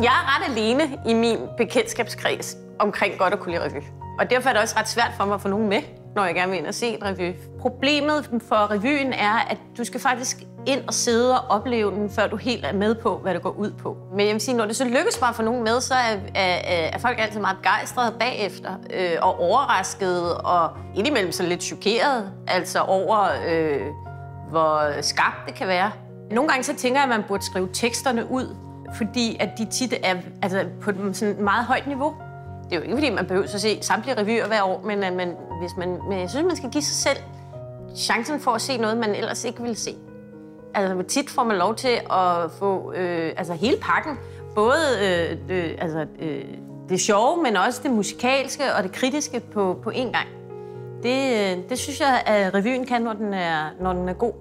Jeg er ret alene i min bekendtskabskreds omkring godt at kunne lide revy. Og derfor er det også ret svært for mig at få nogen med, når jeg gerne vil ind og se en revy. Problemet for revyen er, at du skal faktisk ind og sidde og opleve den, før du helt er med på, hvad det går ud på. Men jeg vil sige, når det så lykkes bare at få nogen med, så er folk altid meget begejstrede bagefter og overraskede og indimellem så lidt chokeret, altså over, hvor skarpt det kan være. Nogle gange så tænker jeg, at man burde skrive teksterne ud, fordi at de tit er på et sådan meget højt niveau. Det er jo ikke, fordi man behøver at se samtlige revyer hver år, men jeg synes, man skal give sig selv chancen for at se noget, man ellers ikke vil se. Altså, tit får man lov til at få hele pakken. Både det sjove, men også det musikalske og det kritiske på én gang. Det synes jeg, at revyen kan, når den er god.